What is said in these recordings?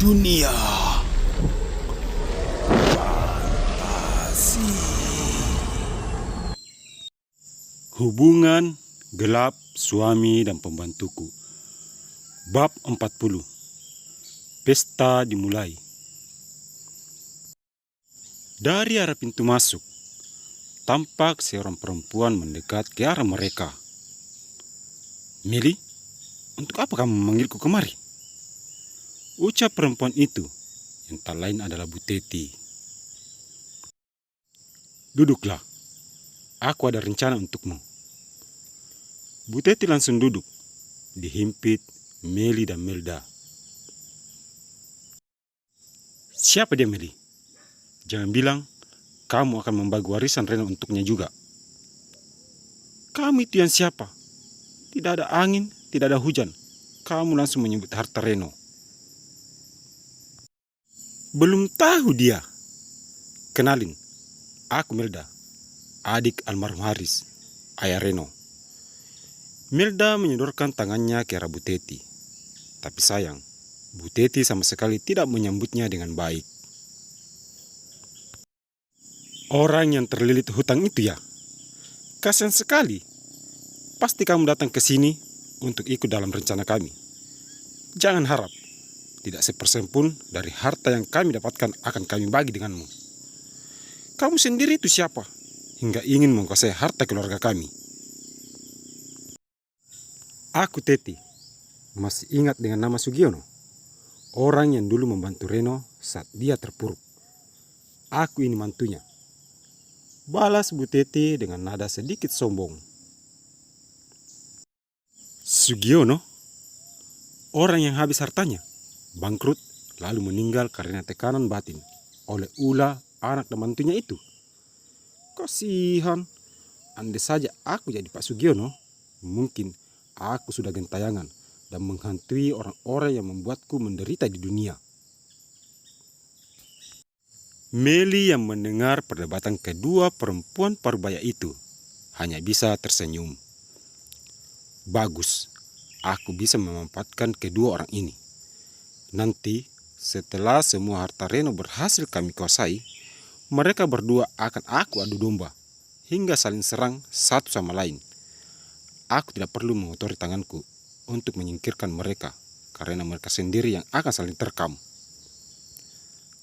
dunia fantasi. Hubungan gelap suami dan pembantuku. Bab 40. Pesta dimulai. Dari arah pintu masuk, tampak seorang perempuan mendekat ke arah mereka. "Meli, untuk apa kamu memanggilku kemari?" ucap perempuan itu, yang tak lain adalah Bu Teti. "Duduklah, aku ada rencana untukmu." Bu Teti langsung duduk, dihimpit Meli dan Melda. "Siapa dia, Meli? Jangan bilang kamu akan membagi warisan Reno untuknya juga." "Kamu itu yang siapa? Tidak ada angin, tidak ada hujan. Kamu langsung menyebut harta Reno." "Belum tahu dia. Kenalin, aku Melda, adik almarhum Haris, ayah Reno." Melda menyodorkan tangannya ke arah Bu Teti. Tapi sayang, Bu Teti sama sekali tidak menyambutnya dengan baik. "Orang yang terlilit hutang itu ya? Kasihan sekali. Pasti kamu datang ke sini untuk ikut dalam rencana kami. Jangan harap tidak sepersen pun dari harta yang kami dapatkan akan kami bagi denganmu. Kamu sendiri itu siapa hingga ingin menguasai harta keluarga kami?" "Aku Teti. Masih ingat dengan nama Sugiono? Orang yang dulu membantu Reno saat dia terpuruk. Aku ini mantunya," balas Bu Teti dengan nada sedikit sombong. "Sugiono? Orang yang habis hartanya, bangkrut, lalu meninggal karena tekanan batin oleh ulah anak dan mantunya itu. Kasihan, andai saja aku jadi Pak Sugiono, mungkin aku sudah gentayangan dan menghantui orang-orang yang membuatku menderita di dunia." Meli yang mendengar perdebatan kedua perempuan parubaya itu hanya bisa tersenyum. Bagus, aku bisa memanfaatkan kedua orang ini. Nanti setelah semua harta Reno berhasil kami kuasai, mereka berdua akan aku adu domba hingga saling serang satu sama lain. Aku tidak perlu mengotori tanganku untuk menyingkirkan mereka karena mereka sendiri yang akan saling terkam.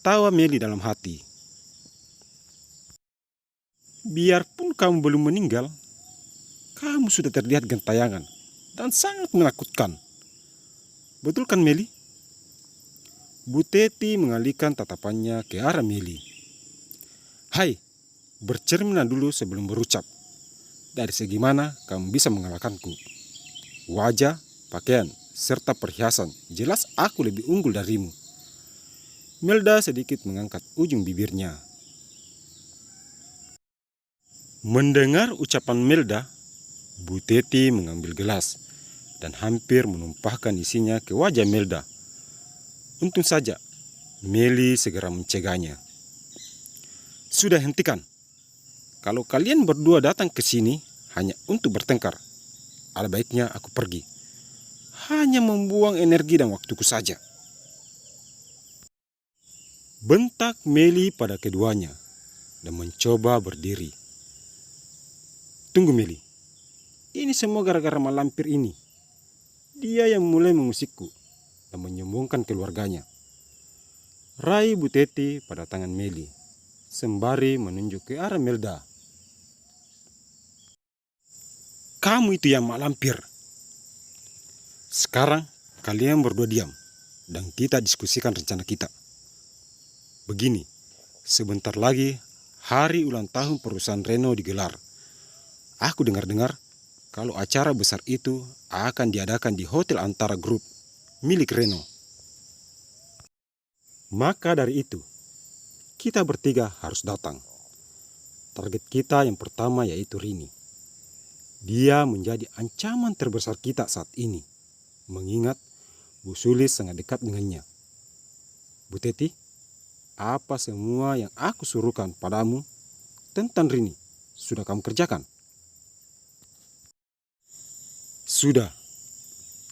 Tawa Meli dalam hati. Biarpun kamu belum meninggal, kamu sudah terlihat gentayangan dan sangat menakutkan. Betul kan, Meli? Bu Teti mengalihkan tatapannya ke arah Meli. "Hai, bercerminlah dulu sebelum berucap. Dari segi mana kamu bisa mengalahkanku? Wajah, pakaian, serta perhiasan, jelas aku lebih unggul darimu." Melda sedikit mengangkat ujung bibirnya. Mendengar ucapan Melda, Bu Teti mengambil gelas dan hampir menumpahkan isinya ke wajah Melda. Untung saja Meli segera mencegahnya. "Sudah, hentikan. Kalau kalian berdua datang ke sini hanya untuk bertengkar, ada baiknya aku pergi. Hanya membuang energi dan waktuku saja." Bentak Meli pada keduanya dan mencoba berdiri. "Tunggu Meli, ini semua gara-gara malampir ini. Dia yang mulai mengusikku dan menyombongkan keluarganya." Raih Bu Teti pada tangan Meli, sembari menunjuk ke arah Melda. "Kamu itu yang malampir. Sekarang kalian berdua diam dan kita diskusikan rencana kita. Begini, sebentar lagi hari ulang tahun perusahaan Reno digelar. Aku dengar-dengar kalau acara besar itu akan diadakan di Hotel Antara Group milik Reno. Maka dari itu, kita bertiga harus datang. Target kita yang pertama yaitu Rini. Dia menjadi ancaman terbesar kita saat ini, mengingat Bu Sulis sangat dekat dengannya. Bu Teti, apa semua yang aku suruhkan padamu tentang Rini sudah kamu kerjakan?" "Sudah,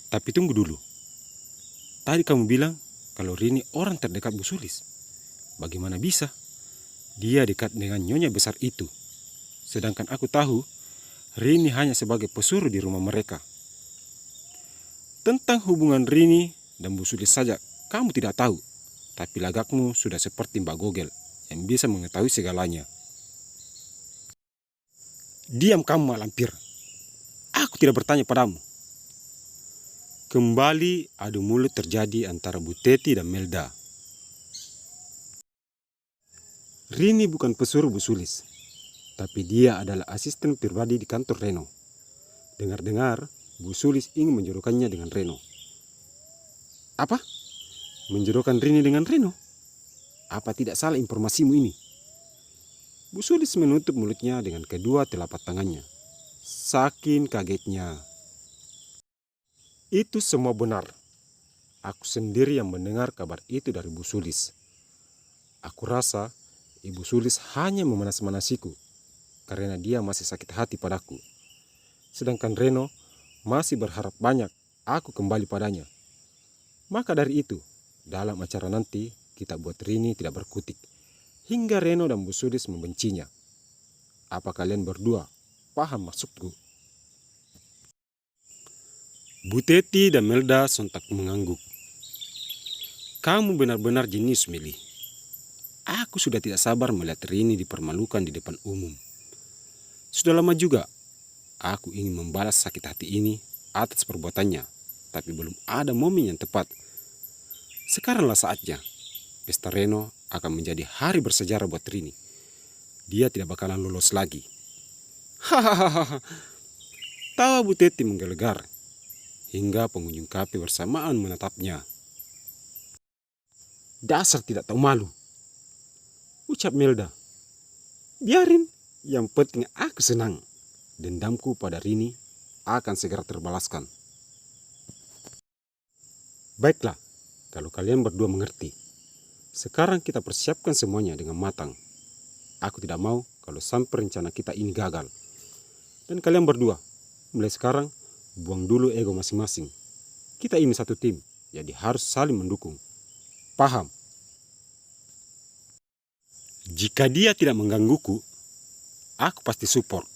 tapi tunggu dulu. Tadi kamu bilang kalau Rini orang terdekat Bu Sulis. Bagaimana bisa? Dia dekat dengan nyonya besar itu. Sedangkan aku tahu Rini hanya sebagai pesuruh di rumah mereka. Tentang hubungan Rini dan Bu Sulis saja kamu tidak tahu. Tapi lagakmu sudah seperti Mbak Gogel yang bisa mengetahui segalanya. Diam kamu, mak lampir. Aku tidak bertanya padamu. Kembali adu mulut terjadi antara Bu Teti dan Melda. Rini bukan pesuruh Bu Sulis, tapi dia adalah asisten pribadi di kantor Reno. Dengar-dengar, Bu Sulis ingin menjodohkannya dengan Reno. Apa? Menjodohkan Rini dengan Reno? Apa tidak salah informasimu ini? Bu Sulis menutup mulutnya dengan kedua telapak tangannya. Saking kagetnya. Itu semua benar. Aku sendiri yang mendengar kabar itu dari Bu Sulis. Aku rasa Ibu Sulis hanya memanas-manasiku karena dia masih sakit hati padaku. Sedangkan Reno masih berharap banyak aku kembali padanya. Maka dari itu, dalam acara nanti kita buat Rini tidak berkutik hingga Reno dan Bu Sulis membencinya. Apa kalian berdua paham maksudku? Bu Teti dan Melda sontak mengangguk. Kamu benar-benar jenius, Meli. Aku sudah tidak sabar melihat Rini dipermalukan di depan umum. Sudah lama juga aku ingin membalas sakit hati ini atas perbuatannya, tapi belum ada momen yang tepat. Sekaranglah saatnya. Pesta Reno akan menjadi hari bersejarah buat Rini. Dia tidak bakalan lolos lagi. Hahaha. Tawa Bu Teti menggelegar hingga pengunjung kafe bersamaan menatapnya. Dasar tidak tahu malu, ucap Melda. Biarin, yang penting aku senang. Dendamku pada Rini akan segera terbalaskan. Baiklah, kalau kalian berdua mengerti. Sekarang kita persiapkan semuanya dengan matang. Aku tidak mau kalau sampai rencana kita ini gagal. Dan kalian berdua, mulai sekarang, buang dulu ego masing-masing. Kita ini satu tim, jadi harus saling mendukung. Paham? Jika dia tidak menggangguku, aku pasti support.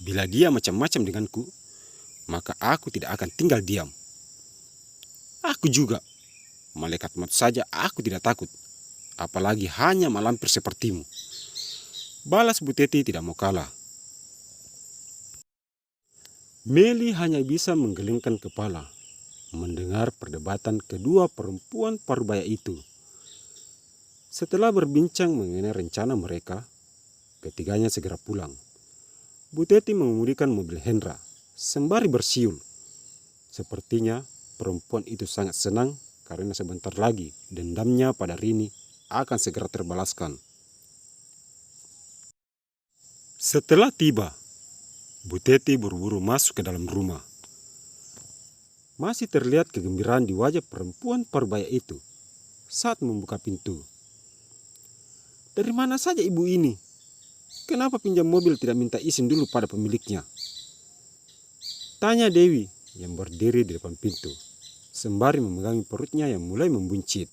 Bila dia macam-macam denganku, maka aku tidak akan tinggal diam. Aku juga. Malaikat maut saja aku tidak takut. Apalagi hanya malampir sepertimu. Balas Bu Teti tidak mau kalah. Meli hanya bisa menggelengkan kepala mendengar perdebatan kedua perempuan parubaya itu. Setelah berbincang mengenai rencana mereka, ketiganya segera pulang. Bu Teti mengemudikan mobil Hendra sembari bersiul. Sepertinya perempuan itu sangat senang karena sebentar lagi dendamnya pada Rini akan segera terbalaskan. Setelah tiba, Bu Teti buru-buru masuk ke dalam rumah. Masih terlihat kegembiraan di wajah perempuan parubaya itu saat membuka pintu. Dari mana saja ibu ini? Kenapa pinjam mobil tidak minta izin dulu pada pemiliknya? Tanya Dewi yang berdiri di depan pintu, sembari memegangi perutnya yang mulai membuncit.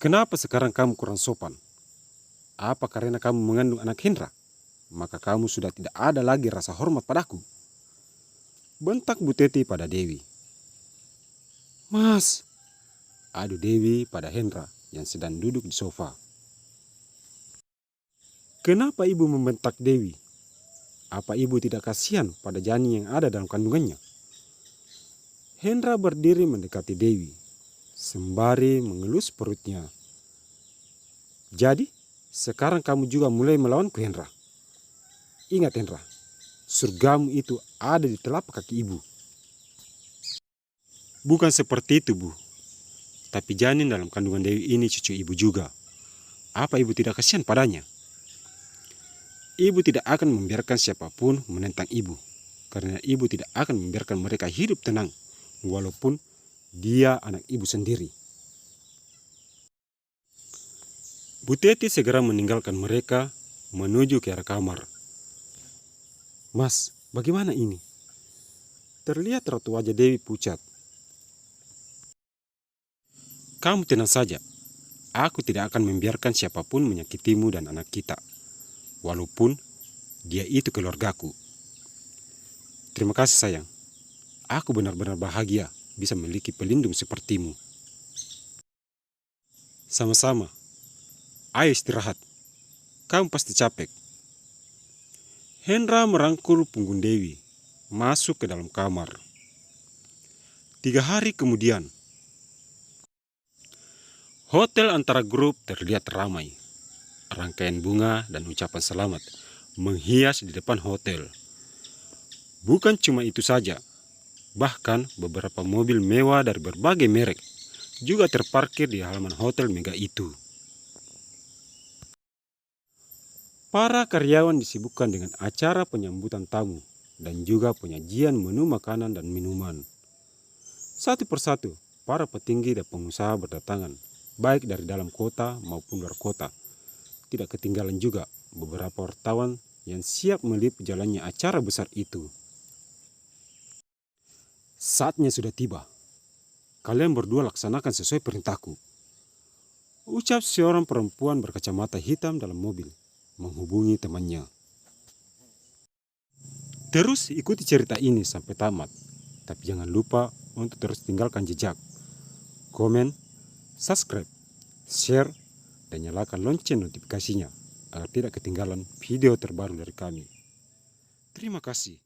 Kenapa sekarang kamu kurang sopan? Apa karena kamu mengandung anak Hendra? Maka kamu sudah tidak ada lagi rasa hormat padaku. Bentak Bu Teti pada Dewi. Mas, adu Dewi pada Hendra yang sedang duduk di sofa. Kenapa ibu membentak Dewi? Apa ibu tidak kasihan pada janin yang ada dalam kandungannya? Hendra berdiri mendekati Dewi, sembari mengelus perutnya. Jadi, sekarang kamu juga mulai melawanku, Hendra. Ingat, Hendra, surgamu itu ada di telapak kaki ibu. Bukan seperti itu, Bu. Tapi janin dalam kandungan Dewi ini cucu ibu juga. Apa ibu tidak kasihan padanya? Ibu tidak akan membiarkan siapapun menentang ibu, karena ibu tidak akan membiarkan mereka hidup tenang, walaupun dia anak ibu sendiri. Bu Teti segera meninggalkan mereka menuju ke arah kamar. Mas, bagaimana ini? Terlihat raut wajah Dewi pucat. Kamu tenang saja, aku tidak akan membiarkan siapapun menyakitimu dan anak kita, walaupun dia itu keluargaku. Terima kasih sayang, aku benar-benar bahagia bisa memiliki pelindung sepertimu. Sama-sama, ayo istirahat, kamu pasti capek. Hendra merangkul punggung Dewi, masuk ke dalam kamar. 3 hari kemudian, hotel antara grup terlihat ramai. Rangkaian bunga dan ucapan selamat menghias di depan hotel. Bukan cuma itu saja, bahkan beberapa mobil mewah dari berbagai merek juga terparkir di halaman hotel megah itu. Para karyawan disibukkan dengan acara penyambutan tamu dan juga penyajian menu makanan dan minuman. Satu persatu, para petinggi dan pengusaha berdatangan, baik dari dalam kota maupun luar kota. Tidak ketinggalan juga beberapa wartawan yang siap meliput jalannya acara besar itu. Saatnya sudah tiba. Kalian berdua laksanakan sesuai perintahku, ucap seorang perempuan berkacamata hitam dalam mobil, menghubungi temannya. Terus ikuti cerita ini sampai tamat, tapi jangan lupa untuk terus tinggalkan jejak, komen, subscribe, share, dan nyalakan lonceng notifikasinya agar tidak ketinggalan video terbaru dari kami. Terima kasih.